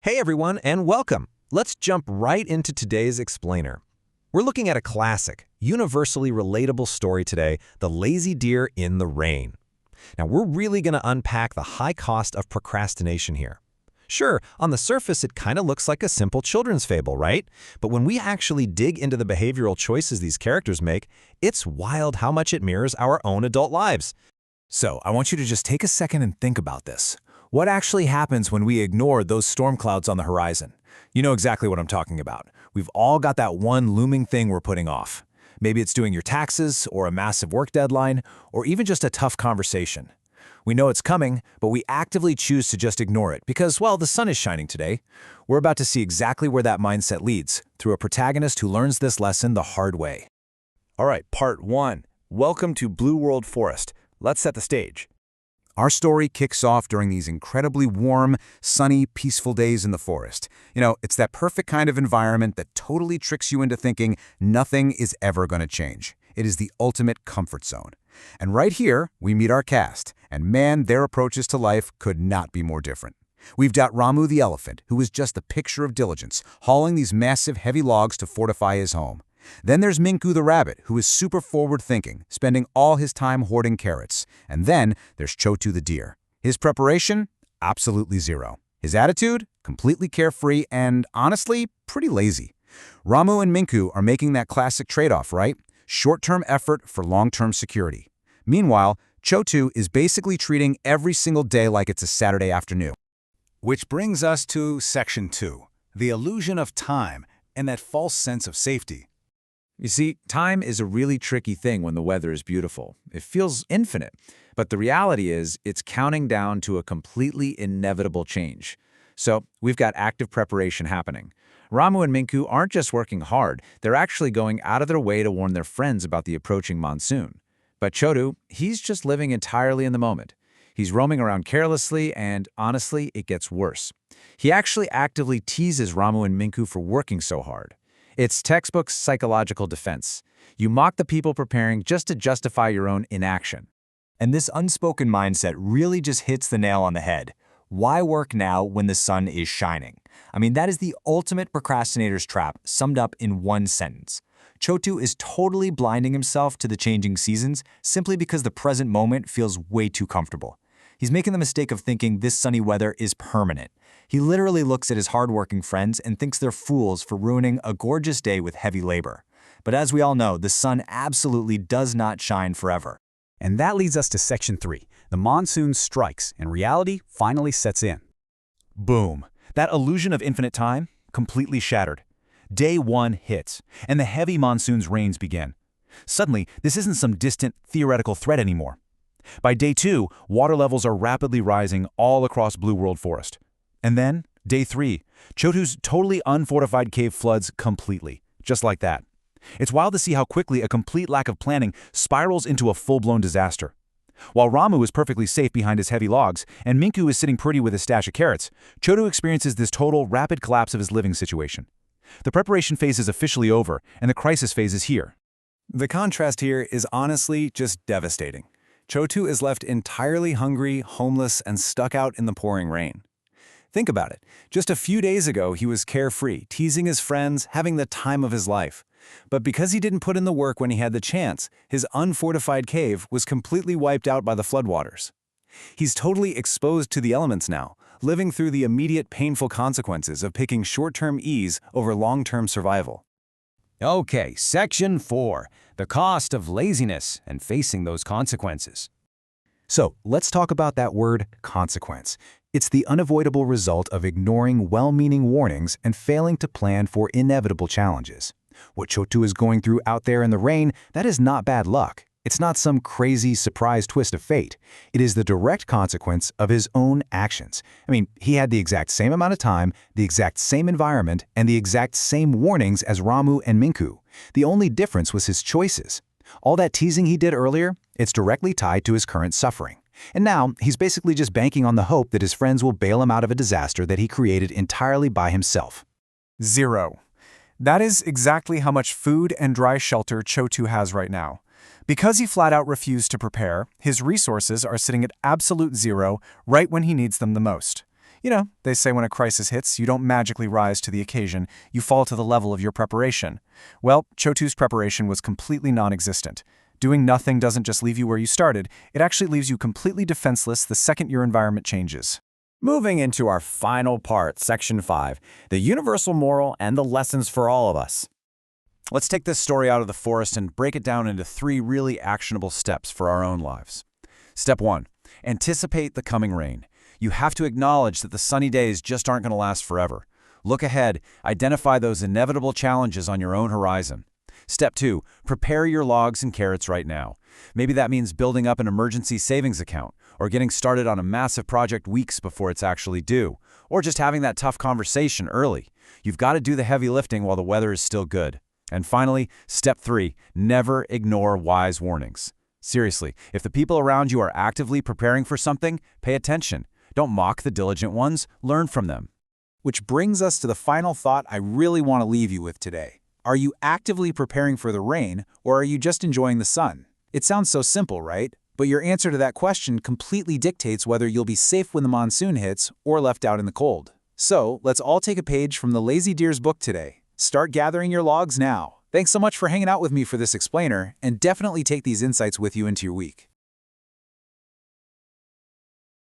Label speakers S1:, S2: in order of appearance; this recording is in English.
S1: Hey everyone, and welcome. Let's jump right into today's explainer. We're looking at a classic, universally relatable story today, The Lazy Deer in the Rain. Now, we're really going to unpack the high cost of procrastination here. Sure, on the surface it kind of looks like a simple children's fable, right? But when we actually dig into the behavioral choices these characters make, it's wild how much it mirrors our own adult lives.
S2: So, I want you to just take a second and think about this. What actually happens when we ignore those storm clouds on the horizon? You know exactly what I'm talking about. We've all got that one looming thing we're putting off. Maybe it's doing your taxes, or a massive work deadline, or even just a tough conversation. We know it's coming, but we actively choose to just ignore it because, well, the sun is shining today. We're about to see exactly where that mindset leads, through a protagonist who learns this lesson the hard way.
S3: All right, part 1. Welcome to Blue World Forest. Let's set the stage.
S4: Our story kicks off during these incredibly warm, sunny, peaceful days in the forest. You know, it's that perfect kind of environment that totally tricks you into thinking nothing is ever going to change. It is the ultimate comfort zone. And right here, we meet our cast, and man, their approaches to life could not be more different. We've got Ramu the elephant, who is just the picture of diligence, hauling these massive, heavy logs to fortify his home. Then there's Minku the rabbit, who is super forward-thinking, spending all his time hoarding carrots. And then there's Chotu the deer. His preparation? Absolutely zero. His attitude? Completely carefree and, honestly, pretty lazy. Ramu and Minku are making that classic trade-off, right? Short-term effort for long-term security. Meanwhile, Chotu is basically treating every single day like it's a Saturday afternoon.
S5: Which brings us to Section 2, the illusion of time and that false sense of safety.
S2: You see, time is a really tricky thing when the weather is beautiful. It feels infinite, but the reality is it's counting down to a completely inevitable change. So we've got active preparation happening. Ramu and Minku aren't just working hard, they're actually going out of their way to warn their friends about the approaching monsoon. But Chotu, he's just living entirely in the moment. He's roaming around carelessly, and honestly, it gets worse. He actually actively teases Ramu and Minku for working so hard. It's textbook psychological defense. You mock the people preparing just to justify your own inaction.
S6: And this unspoken mindset really just hits the nail on the head. Why work now when the sun is shining? I mean, that is the ultimate procrastinator's trap, summed up in one sentence. Chotu is totally blinding himself to the changing seasons simply because the present moment feels way too comfortable. He's making the mistake of thinking this sunny weather is permanent. He literally looks at his hardworking friends and thinks they're fools for ruining a gorgeous day with heavy labor. But as we all know, the sun absolutely does not shine forever.
S7: And that leads us to Section 3. The monsoon strikes, and reality finally sets in.
S3: Boom. That illusion of infinite time, completely shattered. Day 1 hits, and the heavy monsoon's rains begin. Suddenly, this isn't some distant, theoretical threat anymore. By day 2, water levels are rapidly rising all across Blue World Forest. And then, day 3, Chotu's totally unfortified cave floods completely, just like that. It's wild to see how quickly a complete lack of planning spirals into a full-blown disaster. While Ramu is perfectly safe behind his heavy logs, and Minku is sitting pretty with his stash of carrots, Chotu experiences this total, rapid collapse of his living situation. The preparation phase is officially over, and the crisis phase is here.
S5: The contrast here is honestly just devastating. Chotu is left entirely hungry, homeless, and stuck out in the pouring rain. Think about it. Just a few days ago, he was carefree, teasing his friends, having the time of his life. But because he didn't put in the work when he had the chance, his unfortified cave was completely wiped out by the floodwaters. He's totally exposed to the elements now, living through the immediate painful consequences of picking short-term ease over long-term survival.
S6: Okay, Section 4. The cost of laziness and facing those consequences.
S4: So, let's talk about that word, consequence. It's the unavoidable result of ignoring well-meaning warnings and failing to plan for inevitable challenges. What Chotu is going through out there in the rain, that is not bad luck. It's not some crazy surprise twist of fate. It is the direct consequence of his own actions. I mean, he had the exact same amount of time, the exact same environment, and the exact same warnings as Ramu and Minku. The only difference was his choices. All that teasing he did earlier, it's directly tied to his current suffering. And now, he's basically just banking on the hope that his friends will bail him out of a disaster that he created entirely by himself.
S8: 0. That is exactly how much food and dry shelter Chotu has right now. Because he flat out refused to prepare, his resources are sitting at absolute zero right when he needs them the most. You know, they say when a crisis hits, you don't magically rise to the occasion, you fall to the level of your preparation. Well, Chotu's preparation was completely non-existent. Doing nothing doesn't just leave you where you started, it actually leaves you completely defenseless the second your environment changes.
S9: Moving into our final part, Section 5, the universal moral and the lessons for all of us.
S4: Let's take this story out of the forest and break it down into 3 really actionable steps for our own lives. Step 1. Anticipate the coming rain. You have to acknowledge that the sunny days just aren't going to last forever. Look ahead, identify those inevitable challenges on your own horizon. Step 2. Prepare your logs and carrots right now. Maybe that means building up an emergency savings account, or getting started on a massive project weeks before it's actually due, or just having that tough conversation early. You've got to do the heavy lifting while the weather is still good. And finally, step 3. Never ignore wise warnings. Seriously, if the people around you are actively preparing for something, pay attention. Don't mock the diligent ones, learn from them.
S3: Which brings us to the final thought I really want to leave you with today. Are you actively preparing for the rain, or are you just enjoying the sun? It sounds so simple, right? But your answer to that question completely dictates whether you'll be safe when the monsoon hits or left out in the cold. So, let's all take a page from the Lazy Deer's book today. Start gathering your logs now. Thanks so much for hanging out with me for this explainer, and definitely take these insights with you into your week.